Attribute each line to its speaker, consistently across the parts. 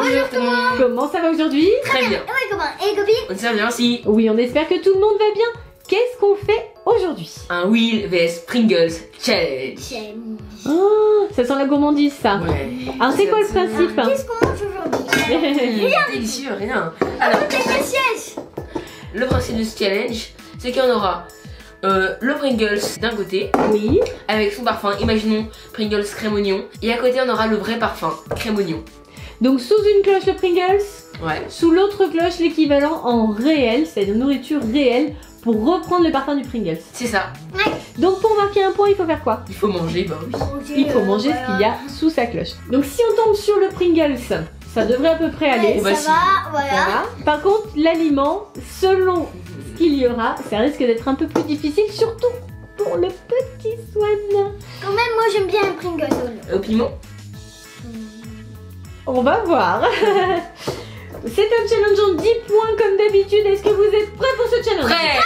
Speaker 1: Bonjour tout le monde.
Speaker 2: Comment ça va aujourd'hui?
Speaker 1: Très bien.
Speaker 3: Oui, comment? Et copine?
Speaker 1: On se bien aussi.
Speaker 2: Oui, on espère que tout le monde va bien. Qu'est-ce qu'on fait aujourd'hui?
Speaker 1: Un Wheel vs Pringles Challenge.
Speaker 3: J'aime.
Speaker 2: Oh, ça sent la gourmandise ça.
Speaker 1: Ouais.
Speaker 2: Alors c'est quoi le principe?
Speaker 3: Qu'est-ce qu'on mange aujourd'hui?
Speaker 1: Délicieux, rien. Alors,
Speaker 3: T'es le siège.
Speaker 1: le principe de ce challenge, c'est qu'il y en aura le Pringles d'un côté,
Speaker 2: Oui.
Speaker 1: avec son parfum. Imaginons Pringles crème oignon. Et à côté, on aura le vrai parfum, crème oignon.
Speaker 2: Donc sous une cloche le Pringles,
Speaker 1: Ouais.
Speaker 2: sous l'autre cloche l'équivalent en réel, c'est-à-dire nourriture réelle, pour reprendre le parfum du Pringles.
Speaker 1: C'est ça.
Speaker 2: Donc pour marquer un point, il faut faire quoi?
Speaker 1: Il faut manger, bah oui.
Speaker 2: Il faut manger ce qu'il y a sous sa cloche. Donc si on tombe sur le Pringles, ça devrait à peu près aller.
Speaker 1: Oh, bah,
Speaker 3: Ça
Speaker 1: si.
Speaker 3: va,
Speaker 2: Ça
Speaker 3: voilà.
Speaker 2: va. Par contre, l'aliment, selon ce qu'il y aura, ça risque d'être un peu plus difficile, surtout pour le petit Swan.
Speaker 3: Quand même, moi j'aime bien un Pringles.
Speaker 1: Au piment.
Speaker 2: On va voir. C'est un challenge en 10 points comme d'habitude. Est-ce que vous êtes prêts pour ce challenge?
Speaker 1: Prêt.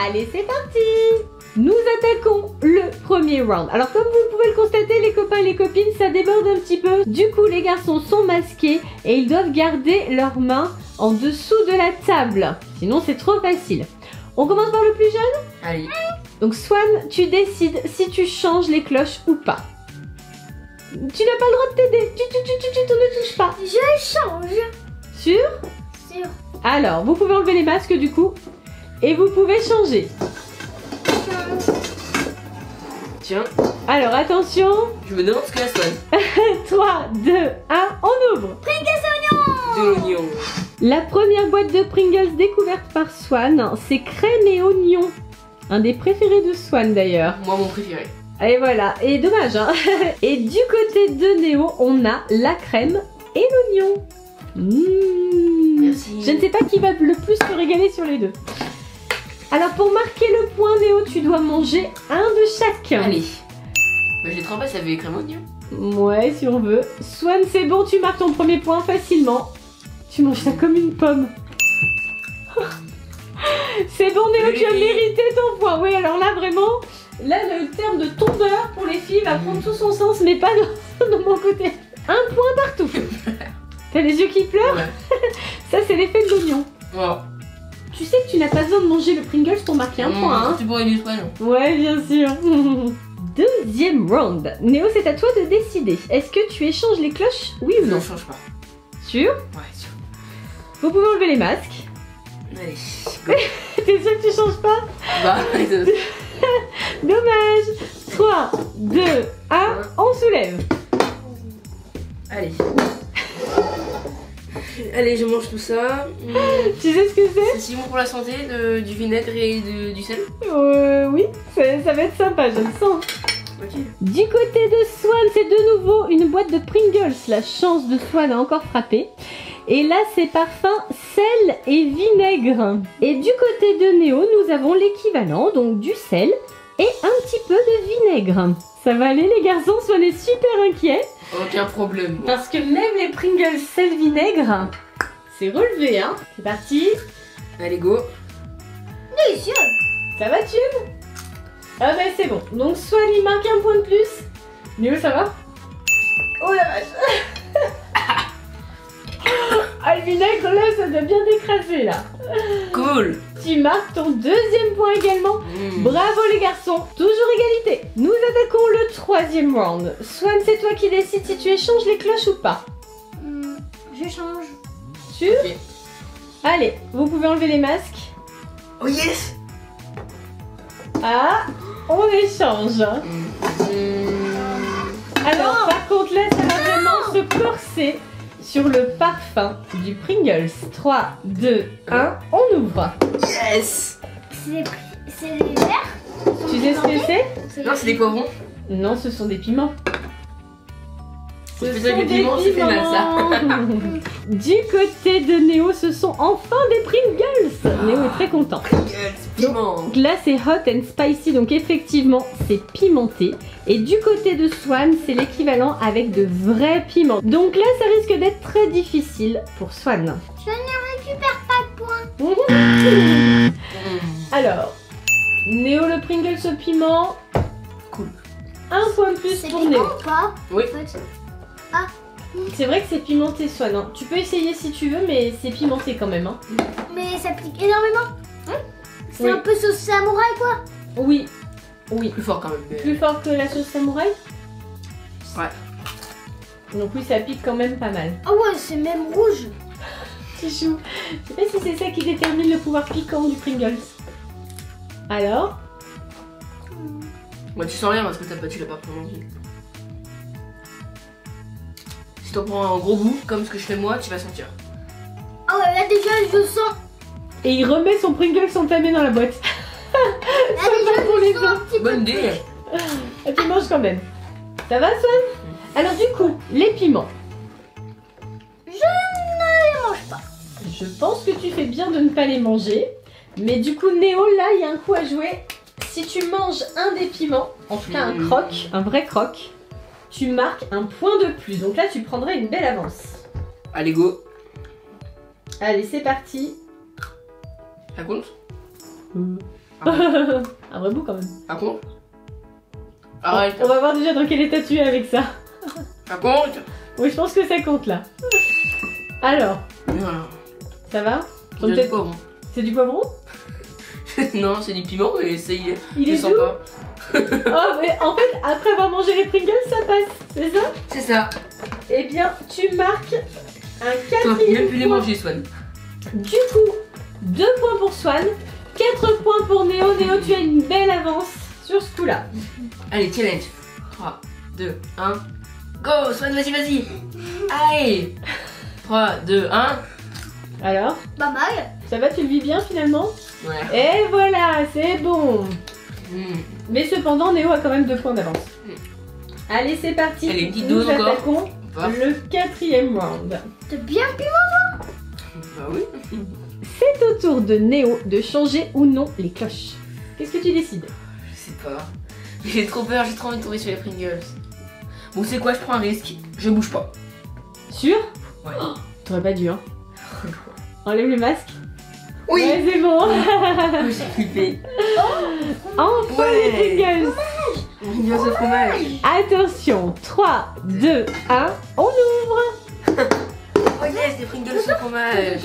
Speaker 2: Allez, c'est parti. Nous attaquons le premier round. Alors comme vous pouvez le constater, les copains et les copines, ça déborde un petit peu. Du coup, les garçons sont masqués et ils doivent garder leurs mains en dessous de la table. Sinon, c'est trop facile. On commence par le plus jeune.
Speaker 1: Allez.
Speaker 2: Donc Swan, tu décides si tu changes les cloches ou pas. Tu n'as pas le droit de t'aider. Tu ne touches pas.
Speaker 3: Je change.
Speaker 2: Sûr?
Speaker 3: Sur.
Speaker 2: Alors, vous pouvez enlever les masques du coup. Et vous pouvez changer.
Speaker 1: Tiens,
Speaker 2: Alors, attention.
Speaker 1: je me demande ce que la Swan.
Speaker 2: 3, 2, 1, on ouvre.
Speaker 1: De l'oignon.
Speaker 2: La première boîte de Pringles découverte par Swan, c'est crème et oignon. Un des préférés de Swan d'ailleurs.
Speaker 1: Moi, mon préféré.
Speaker 2: Et voilà, et dommage hein. Et du côté de Néo, on a la crème et l'oignon.
Speaker 1: Merci.
Speaker 2: Je ne sais pas qui va le plus se régaler sur les deux. Alors pour marquer le point Néo, tu dois manger un de chaque.
Speaker 1: Allez. Bah, j'ai trempé, ça avait crème oignon.
Speaker 2: Ouais, si on veut. Swan, c'est bon, tu marques ton premier point facilement. Tu manges ça comme une pomme. C'est bon Néo, tu as
Speaker 1: Oui.
Speaker 2: mérité ton point. Oui, alors là vraiment, là le terme de tondeur pour les filles va prendre tout son sens, mais pas de mon côté. Un point partout. T'as les yeux qui pleurent?
Speaker 1: Ouais.
Speaker 2: Ça c'est l'effet de l'oignon.
Speaker 1: Oh.
Speaker 2: Tu sais que tu n'as pas besoin de manger le Pringles pour marquer un point, hein?
Speaker 1: Tu pourrais du Swan.
Speaker 2: Ouais, bien sûr. Deuxième round. Néo, c'est à toi de décider. Est-ce que tu échanges les cloches? Oui ou
Speaker 1: Non,
Speaker 2: non?
Speaker 1: je change pas.
Speaker 2: Sûr?
Speaker 1: Ouais, sûr.
Speaker 2: Vous pouvez enlever les masques.
Speaker 1: Allez.
Speaker 2: T'es sûr que tu changes pas?
Speaker 1: Bah,
Speaker 2: Dommage. 3, 2, 1, on soulève.
Speaker 1: allez. Allez, je mange tout ça.
Speaker 2: Tu sais ce que c'est?
Speaker 1: C'est si bon pour la santé, du vinaigre et du sel.
Speaker 2: Oui, ça va être sympa, je le sens.
Speaker 1: Ok.
Speaker 2: Du côté de Swan, c'est de nouveau une boîte de Pringles. La chance de Swan a encore frappé. Et là, c'est parfum sel et vinaigre. Et du côté de Néo, nous avons l'équivalent, donc du sel et un petit peu de vinaigre. Ça va aller les garçons? Swan est super inquiet.
Speaker 1: Aucun problème.
Speaker 2: Parce que même les Pringles sel vinaigre, c'est relevé, hein. C'est parti.
Speaker 1: Allez, go.
Speaker 3: Délicieux.
Speaker 2: Ça va, Tube? Ah bah c'est bon. Donc Swan, il marque un point de plus. Néo, ça va? Oh la vache. Ah, le vinaigre là, ça doit bien t'écraser là.
Speaker 1: Cool.
Speaker 2: Tu marques ton deuxième point également. Bravo les garçons, toujours égalité. Nous attaquons le troisième round. Swan, c'est toi qui décides si tu échanges les cloches ou pas.
Speaker 3: Je change.
Speaker 2: Sûr?
Speaker 1: Ok.
Speaker 2: Allez, vous pouvez enlever les masques.
Speaker 1: Oh yes.
Speaker 2: Ah, on échange. Alors par contre là, ça va vraiment se corser sur le parfum du Pringles. 3, 2, 1, on ouvre.
Speaker 1: Yes.
Speaker 3: C'est des verres.
Speaker 2: Tu sais ce que c'est?
Speaker 1: Non, c'est des poivrons.
Speaker 2: Non, ce sont des piments.
Speaker 1: C'est ça que les piments, ça fait mal ça.
Speaker 2: Du côté de Néo, ce sont enfin des Pringles. Néo est très content.
Speaker 1: Piment.
Speaker 2: Donc là, c'est hot and spicy, donc effectivement, c'est pimenté. Et du côté de Swan, c'est l'équivalent avec de vrais piments. Donc là, ça risque d'être très difficile pour Swan.
Speaker 3: Je ne récupère pas de points.
Speaker 2: Alors, Néo le Pringles au piment.
Speaker 1: Cool.
Speaker 2: Un point de plus
Speaker 3: C'est
Speaker 2: pour
Speaker 3: piquant
Speaker 2: Néo.
Speaker 3: ou pas?
Speaker 1: Oui.
Speaker 3: Ah,
Speaker 2: C'est vrai que c'est pimenté, Swan. Hein. Tu peux essayer si tu veux, mais c'est pimenté quand même. Hein.
Speaker 3: Mais ça pique énormément. C'est
Speaker 2: Oui.
Speaker 3: un peu sauce samouraï quoi.
Speaker 2: Oui. Oui.
Speaker 1: Plus fort quand même. Mais...
Speaker 2: Plus fort que la sauce samouraï.
Speaker 1: Ouais.
Speaker 2: Donc oui, ça pique quand même pas mal.
Speaker 3: Ah ouais, c'est même rouge.
Speaker 2: Chichou. Je sais pas si c'est ça qui détermine le pouvoir piquant du Pringles. Alors?
Speaker 1: Ouais, tu sens rien parce que tu l'as pas prononcé. Si t'en prends un gros goût, comme ce que je fais moi, tu vas sentir.
Speaker 3: Ah ouais, là déjà je sens.
Speaker 2: Et il remet son Pringles entamé dans la boîte.
Speaker 3: Là déjà
Speaker 2: pour les
Speaker 3: je sens un petit peu.
Speaker 1: Bonne idée.
Speaker 2: Et tu manges quand même. Ça va, Swan? Alors du coup, les piments.
Speaker 3: Je ne les mange pas.
Speaker 2: Je pense que tu fais bien de ne pas les manger. Mais du coup, Néo, là, il y a un coup à jouer. Si tu manges un des piments, en tout cas un croque, un vrai croque, tu marques un point de plus. Donc là, tu prendrais une belle avance.
Speaker 1: Allez, go.
Speaker 2: Allez, c'est parti.
Speaker 1: Ça compte?
Speaker 2: Un vrai bout quand même.
Speaker 1: Ça compte? Arrête.
Speaker 2: On va voir déjà dans quel état tu es avec ça.
Speaker 1: Ça compte?
Speaker 2: Oui, je pense que ça compte là. Alors,
Speaker 1: Voilà.
Speaker 2: ça va?
Speaker 1: Je sais pas, bon.
Speaker 2: C'est du poivron?
Speaker 1: Non, c'est du piment, mais ça y est.
Speaker 2: Il
Speaker 1: Je
Speaker 2: est
Speaker 1: sens
Speaker 2: doux?
Speaker 1: pas.
Speaker 2: Oh, mais en fait, après avoir mangé les Pringles, ça passe, c'est ça?
Speaker 1: C'est ça.
Speaker 2: Eh bien, tu marques un
Speaker 1: Toi, même plus les
Speaker 2: quatrième point.
Speaker 1: manger, Swan.
Speaker 2: Du coup, 2 points pour Swan, 4 points pour Néo. Néo, tu as une belle avance sur ce coup-là.
Speaker 1: Allez, challenge. 3, 2, 1. Go, Swan, vas-y, vas-y. Allez. 3, 2, 1.
Speaker 2: Alors,
Speaker 3: Pas mal.
Speaker 2: ça va, tu le vis bien finalement?
Speaker 1: Ouais.
Speaker 2: Et voilà, c'est bon. Mais cependant, Néo a quand même 2 points d'avance. Allez, c'est parti.
Speaker 1: Allez, une petite
Speaker 2: Nous
Speaker 1: dose encore.
Speaker 2: attaquons
Speaker 1: Paf.
Speaker 2: le 4e round.
Speaker 3: C'est bien
Speaker 1: Bah oui.
Speaker 2: C'est au tour de Néo de changer ou non les cloches. Qu'est-ce que tu décides?
Speaker 1: Je sais pas. J'ai trop peur, j'ai trop envie de tomber sur les Pringles. Bon, c'est quoi, je prends un risque. Je bouge pas.
Speaker 2: Sûr?
Speaker 1: Ouais.
Speaker 2: T'aurais pas dû, hein. Enlève le masque.
Speaker 1: Oui.
Speaker 2: Ouais, c'est bon.
Speaker 1: J'ai flippé.
Speaker 2: Enfin
Speaker 1: Ouais.
Speaker 2: les Pringles.
Speaker 1: Pringles au fromage.
Speaker 2: Attention, 3, 2, 1, on ouvre.
Speaker 1: Oh yes, des Pringles au fromage.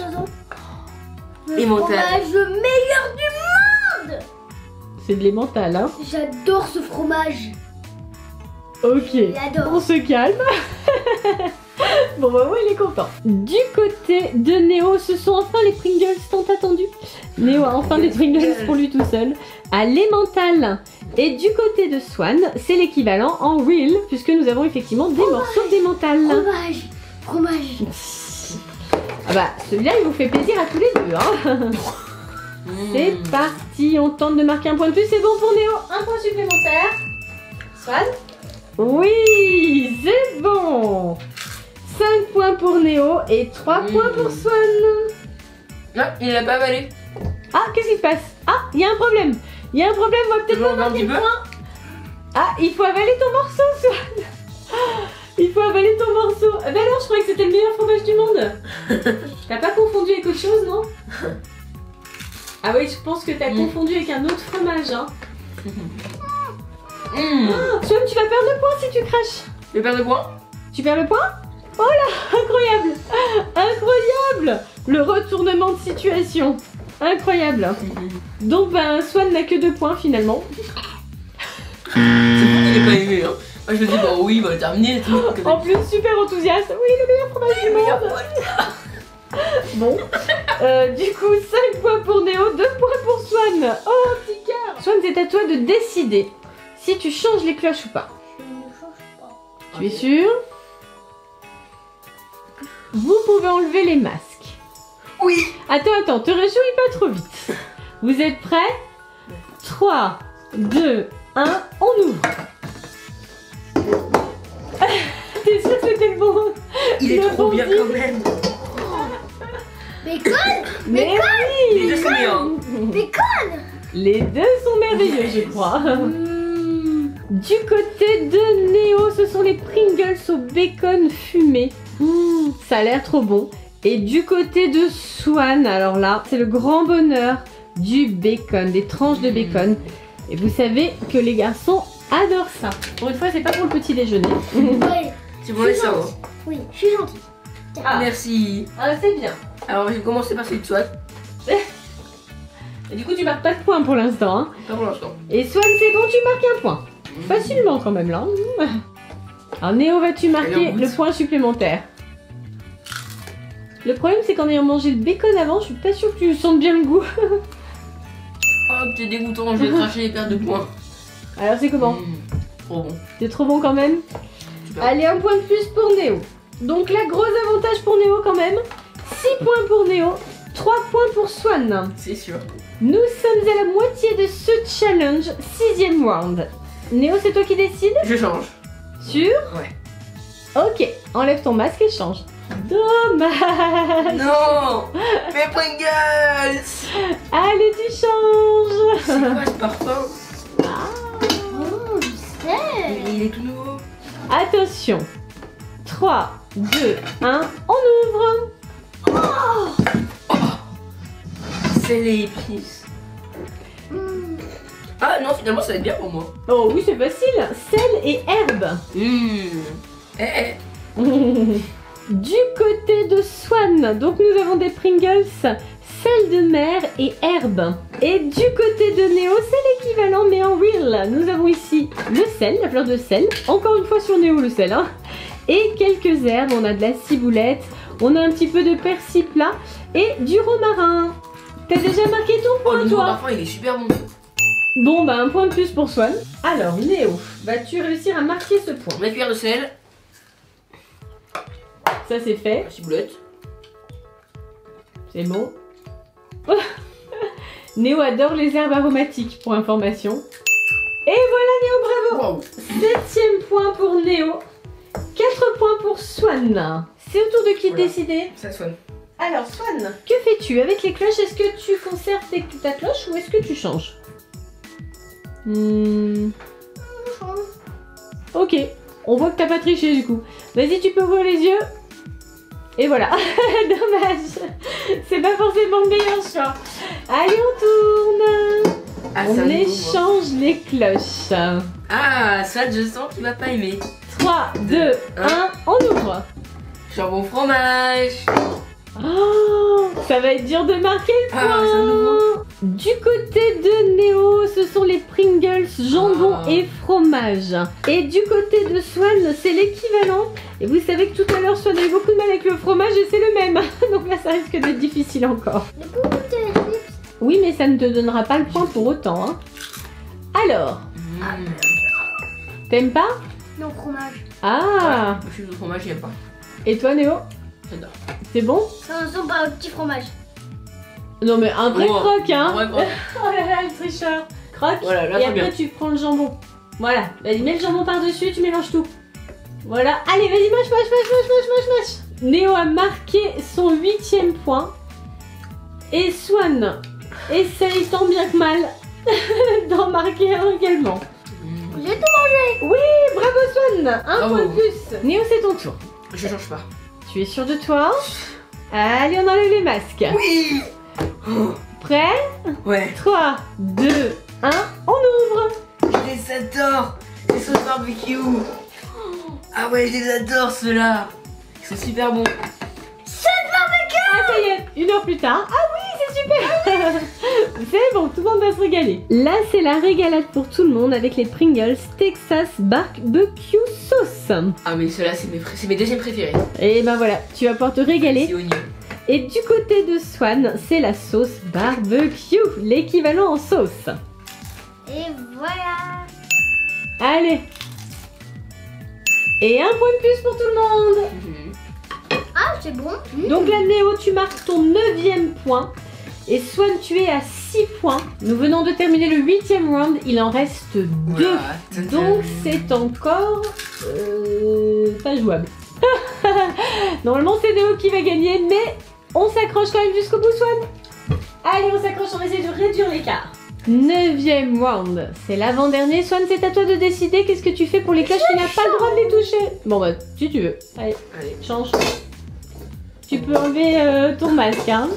Speaker 3: Le
Speaker 1: Emmental.
Speaker 3: fromage le meilleur du monde.
Speaker 2: C'est de l'emmental, hein.
Speaker 3: J'adore ce fromage.
Speaker 2: Ok,
Speaker 3: J'adore.
Speaker 2: on se calme. Bon bah ouais, il est content. Du côté de Néo, ce sont enfin les Pringles tant attendus. Néo a enfin des Pringles pour lui tout seul. À l'emmental. Et du côté de Swan, c'est l'équivalent en real, puisque nous avons effectivement des morceaux d'emmental.
Speaker 3: Fromage. Fromage.
Speaker 2: Ah bah, celui-là, il vous fait plaisir à tous les deux, hein. C'est parti, on tente de marquer un point de plus, c'est bon pour Néo, un point supplémentaire. Swan? Oui, c'est bon. 5 points pour Néo et 3 points pour Swan.
Speaker 1: Non, il l'a pas avalé.
Speaker 2: Ah, qu'est-ce qui se passe? Ah, il y a un problème. Il y a un problème, on va peut-être
Speaker 1: Toujours
Speaker 2: pas
Speaker 1: un
Speaker 2: marquer
Speaker 1: petit
Speaker 2: le
Speaker 1: peu.
Speaker 2: point. Ah, il faut avaler ton morceau, Swan. Ah, il faut avaler ton morceau. Ah, ben non, je croyais que c'était le meilleur fromage du monde. T'as pas confondu avec autre chose, non? Ah oui, je pense que t'as confondu avec un autre fromage, hein. Ah, Swan, tu vas perdre le point si tu craches.
Speaker 1: Je vais perdre le point.
Speaker 2: Tu perds le point? Oh là, incroyable. Incroyable. Le retournement de situation. Incroyable. Donc, ben, Swan n'a que 2 points finalement.
Speaker 1: C'est bon qu'il est pas aimé, hein. Moi je me dis, bon oui, il va le terminer et tout.
Speaker 2: En plus, super enthousiaste. Oui, le meilleur fromage du monde. Bon. Du coup, 5 points pour Néo, 2 points pour Swan. Oh, petit cœur. Swan, c'est à toi de décider si tu changes les cloches ou pas.
Speaker 3: Je ne change pas.
Speaker 2: Tu es sûr? Vous pouvez enlever les masques.
Speaker 1: Oui.
Speaker 2: Attends, te réjouis pas trop vite. Vous êtes prêts? 3, 2, 1, on ouvre. T'es sûr que c'était le bon?
Speaker 1: Il est
Speaker 2: Le
Speaker 1: trop
Speaker 2: bon
Speaker 1: bien
Speaker 2: deal.
Speaker 1: quand même.
Speaker 3: Bacon.
Speaker 2: Mais
Speaker 1: Les
Speaker 2: oui.
Speaker 1: deux sont bien.
Speaker 3: Bacon.
Speaker 2: Les deux sont merveilleux, je crois. Du côté de Néo, ce sont les Pringles au bacon fumé. Ça a l'air trop bon. Et du côté de Swan, alors là, c'est le grand bonheur du bacon, des tranches de bacon. Et vous savez que les garçons adorent ça. Pour une fois, c'est pas pour le petit déjeuner.
Speaker 3: Ouais.
Speaker 1: C'est pour les cerveaux.
Speaker 3: Oui, je suis gentille.
Speaker 2: Ah.
Speaker 1: Merci.
Speaker 2: Ah, c'est bien.
Speaker 1: Alors, je vais commencer par celui de Swan.
Speaker 2: Et du coup, tu marques pas de points pour l'instant. Hein.
Speaker 1: Pas pour l'instant.
Speaker 2: Et Swan, c'est bon, tu marques un point. Facilement quand même là. Alors Néo, vas-tu marquer le point supplémentaire? Le problème c'est qu'en ayant mangé le bacon avant, je suis pas sûre que tu sentes bien le goût.
Speaker 1: Oh, c'est dégoûtant, je vais cracher et perdre de points.
Speaker 2: Alors c'est comment?
Speaker 1: Trop bon.
Speaker 2: C'est trop bon quand même.
Speaker 1: Super.
Speaker 2: Allez, un point de plus pour Néo. Donc là, gros avantage pour Néo quand même. 6 points pour Néo, 3 points pour Swan.
Speaker 1: C'est sûr.
Speaker 2: Nous sommes à la moitié de ce challenge, 6e round. Néo, c'est toi qui décides?
Speaker 1: Je change.
Speaker 2: Sûr?
Speaker 1: Ouais.
Speaker 2: Ok, enlève ton masque et change. Dommage.
Speaker 1: Non. Mes Pringles.
Speaker 2: Allez, tu changes.
Speaker 1: C'est quoi ce parfum?
Speaker 3: Oh, je sais.
Speaker 1: Il est tout nouveau.
Speaker 2: Attention. 3, 2, 1, on ouvre.
Speaker 1: C'est les épices. Ah non, finalement, ça va être bien pour moi.
Speaker 2: Oh oui, c'est facile. Sel et herbe. Du côté de Swan, donc nous avons des Pringles, sel de mer et herbe. Et du côté de Néo, c'est l'équivalent mais en real. Nous avons ici le sel, la fleur de sel. Encore une fois sur Néo le sel. Hein. Et quelques herbes, on a de la ciboulette, on a un petit peu de persil plat et du romarin. T'as déjà marqué ton point,
Speaker 1: le
Speaker 2: toi?
Speaker 1: parfum, il est super bon.
Speaker 2: Bon, bah un point de plus pour Swan. Alors, Néo, vas-tu réussir à marquer ce point?
Speaker 1: Ma cuillère de sel.
Speaker 2: Ça, c'est fait.
Speaker 1: La ciboulette.
Speaker 2: C'est bon. Néo adore les herbes aromatiques, pour information. Et voilà, Néo, bravo!
Speaker 1: Waouh.
Speaker 2: 7e point pour Néo. 4 points pour Swan. C'est au tour de qui de
Speaker 1: Voilà.
Speaker 2: décider?
Speaker 1: Ça sonne.
Speaker 2: Alors, Swan, que fais-tu avec les cloches? Est-ce que tu conserves ta cloche ou est-ce que tu changes? Ok, on voit que t'as pas triché du coup. Vas-y, tu peux ouvrir les yeux. Et voilà. Dommage. C'est pas forcément le meilleur choix. Allez, on tourne.
Speaker 1: Ah,
Speaker 2: On
Speaker 1: ça me
Speaker 2: échange les cloches.
Speaker 1: Ah, ça, je sens qu'il va pas aimer.
Speaker 2: 3, 2, 1, on ouvre.
Speaker 1: Jambon fromage.
Speaker 2: Oh, ça va être dur de marquer le point.
Speaker 1: Ah, c'est un nouveau.
Speaker 2: Du côté de Néo, ce sont les Pringles, jambon et fromage. Et du côté de Swan, c'est l'équivalent. Et vous savez que tout à l'heure, Swan a eu beaucoup de mal avec le fromage et c'est le même. Donc là, ça risque d'être difficile encore. Oui, mais ça ne te donnera pas le point pour autant. Hein. Alors, t'aimes pas?
Speaker 3: Non, fromage.
Speaker 2: Ah,
Speaker 1: Je suis au fromage, j'aime pas.
Speaker 2: et toi Néo?
Speaker 1: J'adore.
Speaker 2: C'est bon?
Speaker 3: Ça ressemble à un petit fromage.
Speaker 2: Non mais un vrai
Speaker 1: Oh,
Speaker 2: croque, hein.
Speaker 1: Ouais, ouais.
Speaker 2: Oh là là, le tricheur. Croque,
Speaker 1: Voilà, là,
Speaker 2: et
Speaker 1: très
Speaker 2: après
Speaker 1: bien.
Speaker 2: tu prends le jambon. Voilà, vas-y, mets le jambon par-dessus et tu mélanges tout. Voilà, allez, vas-y, mâche. Néo a marqué son 8e point. Et Swan essaye tant bien que mal d'en marquer un également.
Speaker 3: J'ai tout mangé.
Speaker 2: Oui, bravo Swan, un
Speaker 1: Bravo.
Speaker 2: point de plus. Néo, c'est ton tour.
Speaker 1: Je change pas.
Speaker 2: Tu es sûr de toi? Allez, on enlève les masques.
Speaker 1: Oui.
Speaker 2: Prêt?
Speaker 1: Ouais.
Speaker 2: 3, 2, 1, on ouvre.
Speaker 1: Je les adore. Les sauces barbecue. Ah ouais, je les adore ceux-là. Ils sont super bons.
Speaker 2: Ah, ça y est, 1 heure plus tard. Ah oui, c'est super. C'est bon, tout le monde va se régaler. Là, c'est la régalade pour tout le monde avec les Pringles Texas Barbecue Sauce.
Speaker 1: Ah mais ceux-là, c'est mes deuxièmes préférés.
Speaker 2: Et ben voilà, tu vas pouvoir te régaler.
Speaker 1: C'est oignon.
Speaker 2: Et du côté de Swan, c'est la sauce barbecue, l'équivalent en sauce.
Speaker 3: Et voilà.
Speaker 2: Allez. Et un point de plus pour tout le monde.
Speaker 3: Ah, c'est bon.
Speaker 2: Donc là, Néo, tu marques ton 9e point. Et Swan, tu es à 6 points. Nous venons de terminer le 8e round. Il en reste 2.
Speaker 1: Voilà.
Speaker 2: Donc c'est encore pas jouable. Normalement, c'est Néo qui va gagner. Mais on s'accroche quand même jusqu'au bout, Swan. Allez, on s'accroche. On va essayer de réduire l'écart. 9e round. C'est l'avant-dernier. Swan, c'est à toi de décider. Qu'est-ce que tu fais pour les cloches? Tu n'as pas le droit de les toucher. Bon, bah, si tu veux. Allez,
Speaker 1: Allez.
Speaker 2: change. Tu peux enlever ton masque, hein.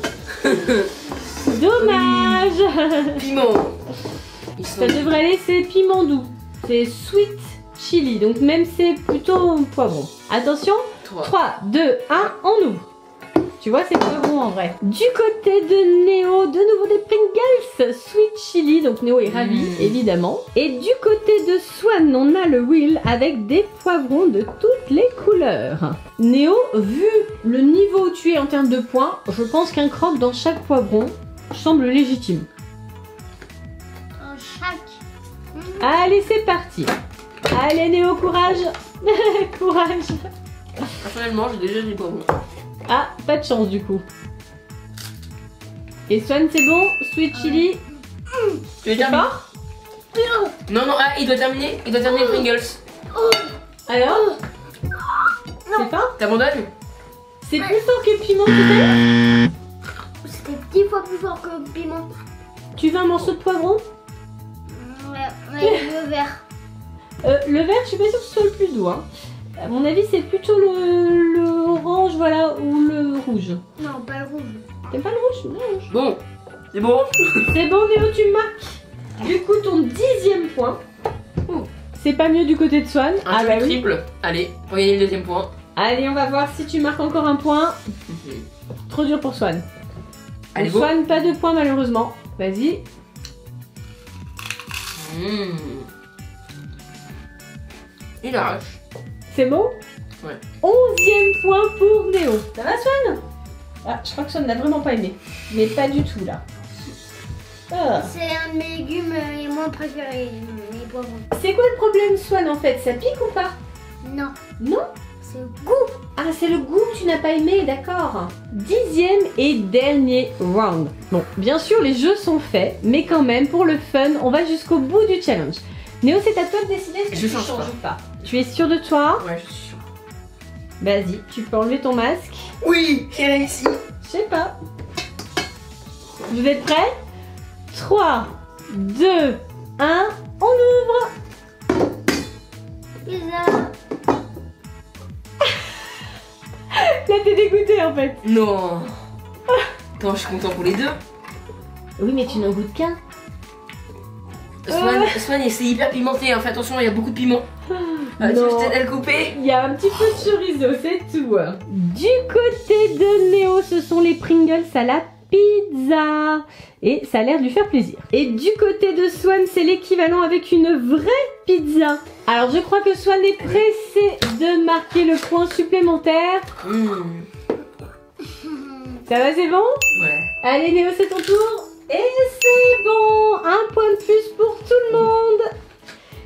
Speaker 2: Dommage.
Speaker 1: Piment. Ils sont...
Speaker 2: Ça devrait aller, c'est piment doux. C'est sweet chili, donc même c'est plutôt poivron. Attention, 3, 2, 1, on ouvre. Tu vois, c'est pas bon en vrai. Du côté de Néo, de nouveau des Pringles, Sweet Chili. Donc Néo est ravi, évidemment. Et du côté de Swan, on a le Will avec des poivrons de toutes les couleurs. Néo, vu le niveau où tu es en termes de points, je pense qu'un croque dans chaque poivron semble légitime.
Speaker 3: Dans chaque.
Speaker 2: Allez, c'est parti. Allez Néo, courage. Courage.
Speaker 1: Personnellement, j'ai déjà des poivrons.
Speaker 2: Ah, pas de chance du coup. Et Swan, c'est bon? Sweet Chili.
Speaker 1: Tu veux
Speaker 2: C'est
Speaker 1: terminer?
Speaker 2: fort?
Speaker 1: Non, non, ah, il doit terminer les Pringles.
Speaker 2: Alors? C'est fort?
Speaker 1: T'abandonnes?
Speaker 2: C'est plus fort que le piment tout à l'heure?
Speaker 3: C'était 10 fois plus fort que le piment.
Speaker 2: Tu veux un morceau de poivron?
Speaker 3: Ouais, le vert.
Speaker 2: Le vert, je suis pas sûre que ce soit le plus doux. Hein. À mon avis, c'est plutôt le orange, voilà, ou le rouge.
Speaker 3: Non, pas le rouge.
Speaker 2: T'aimes pas le rouge? Non.
Speaker 1: Bon, c'est bon.
Speaker 2: C'est bon, Néo, tu marques. Du coup, ton 10e point. C'est pas mieux du côté de Swan.
Speaker 1: Un triple. Allez, pour gagner le 2e point.
Speaker 2: Allez, on va voir si tu marques encore un point. Trop dur pour Swan.
Speaker 1: Allez,
Speaker 2: Pour Swan, pas de points malheureusement. Vas-y.
Speaker 1: Il arrache.
Speaker 2: C'est bon?
Speaker 1: Ouais.
Speaker 2: 11e point pour Néo. Ça va, Swan? Ah, je crois que Swan n'a vraiment pas aimé. Mais pas du tout, là. Ah.
Speaker 3: C'est un de mes légumes et moi préférés, les poivrons.
Speaker 2: C'est quoi le problème, Swan, en fait? Ça pique ou pas?
Speaker 3: Non,
Speaker 2: Non?
Speaker 3: c'est le goût.
Speaker 2: Ah, c'est le goût que tu n'as pas aimé, d'accord. 10e et dernier round. Bon, bien sûr, les jeux sont faits, mais quand même, pour le fun, on va jusqu'au bout du challenge. Néo, c'est à toi de décider si tu changes ou pas. Tu es sûr de toi?
Speaker 1: Ouais, je suis sûr.
Speaker 2: Vas-y, tu peux enlever ton masque.
Speaker 1: Oui, j'ai réussi.
Speaker 2: Je sais pas. Vous êtes prêts? 3, 2, 1, on ouvre.
Speaker 3: Pizza.
Speaker 2: Là, t'es dégoûté en fait.
Speaker 1: Non. Attends, je suis content pour les deux.
Speaker 2: Oui, mais tu n'en goûtes qu'un.
Speaker 1: Swan, c'est hyper pimenté, hein. Fais attention, il y a beaucoup de piment. Tu veux
Speaker 2: Non.
Speaker 1: peut-être le couper?
Speaker 2: Il y a un petit peu de chorizo, c'est tout. Du côté de Néo, ce sont les Pringles à la pizza. Et ça a l'air de lui faire plaisir. Et du côté de Swan, c'est l'équivalent avec une vraie pizza. Alors je crois que Swan est pressé de marquer le point supplémentaire. Ça va, c'est bon?
Speaker 1: Voilà.
Speaker 2: Allez Néo, c'est ton tour. Et c'est bon. Un point de plus pour tout le monde.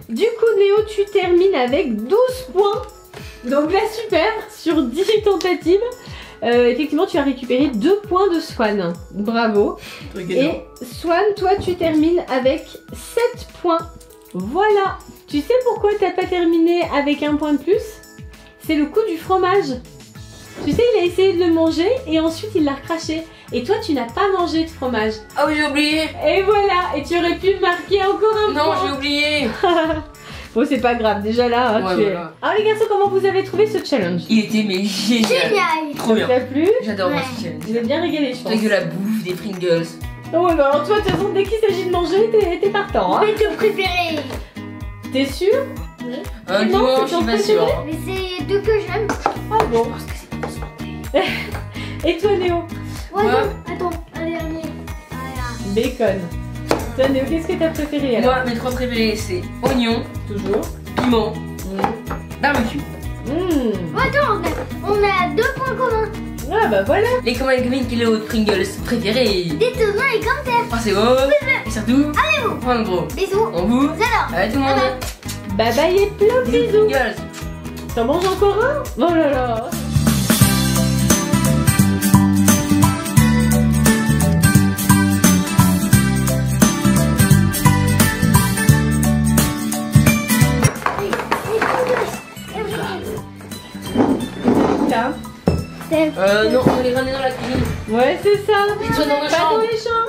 Speaker 2: Du coup Néo, tu termines avec 12 points. Donc là super, sur 10 tentatives. Effectivement, tu as récupéré 2 points de Swan. Bravo. Et Swan, toi, tu termines avec 7 points. Voilà. Tu sais pourquoi t'as pas terminé avec un point de plus? C'est le coup du fromage. Tu sais, il a essayé de le manger et ensuite il l'a recraché. Et toi, tu n'as pas mangé de fromage.
Speaker 1: Ah oui, j'ai oublié.
Speaker 2: Et voilà. Et tu aurais pu marquer encore un point.
Speaker 1: Non, j'ai oublié.
Speaker 2: Bon, c'est pas grave. Déjà là,
Speaker 1: Ouais,
Speaker 2: tu es...
Speaker 1: voilà.
Speaker 2: Alors les garçons, comment vous avez trouvé ce challenge?
Speaker 1: Il était mais génial.
Speaker 3: Génial.
Speaker 1: Trop bien.
Speaker 2: Ça t'a plu?
Speaker 1: J'adore moi
Speaker 3: Ouais.
Speaker 1: ce challenge.
Speaker 2: Vous êtes bien régalé, je pense.
Speaker 1: T'as que la bouffe, des Pringles.
Speaker 2: Oh ouais, bah alors toi, de toute façon, dès qu'il s'agit de manger, t'es partant. Hein.
Speaker 3: Mais ton préféré.
Speaker 2: T'es sûr?
Speaker 1: Un
Speaker 2: Non,
Speaker 1: dimanche,
Speaker 2: c'est
Speaker 1: je suis
Speaker 2: ton
Speaker 1: pas sûre. hein.
Speaker 3: Mais c'est deux que j'aime.
Speaker 2: Ah bon.
Speaker 1: Parce que c'est concentré.
Speaker 2: Et toi, Néo?
Speaker 3: Ouais,
Speaker 1: Ouais.
Speaker 3: attends, un dernier. Voilà.
Speaker 2: Bacon. Toi, Néo, qu'est-ce que t'as préféré alors?
Speaker 1: Moi, mes 3 préférés, c'est oignon,
Speaker 2: Toujours.
Speaker 1: piment, barbecue.
Speaker 3: Attends, on a 2 points communs.
Speaker 2: Ah bah voilà.
Speaker 1: Les communs kilos de Pringles préférés.
Speaker 3: Dites-nous dans les commentaires.
Speaker 1: Pensez-vous. Et surtout, un gros.
Speaker 3: Bisous.
Speaker 1: On vous.
Speaker 3: Alors.
Speaker 1: Allez tout le monde.
Speaker 2: Bye bye et plein de bisous.
Speaker 1: Pringles.
Speaker 2: T'en manges encore un? Oh là là. Là.
Speaker 3: C'est
Speaker 1: Non, on va les ramener dans la cuisine.
Speaker 2: Ouais, c'est ça.
Speaker 1: Ils sont dans le
Speaker 2: Pas
Speaker 1: champ.
Speaker 2: dans les champs.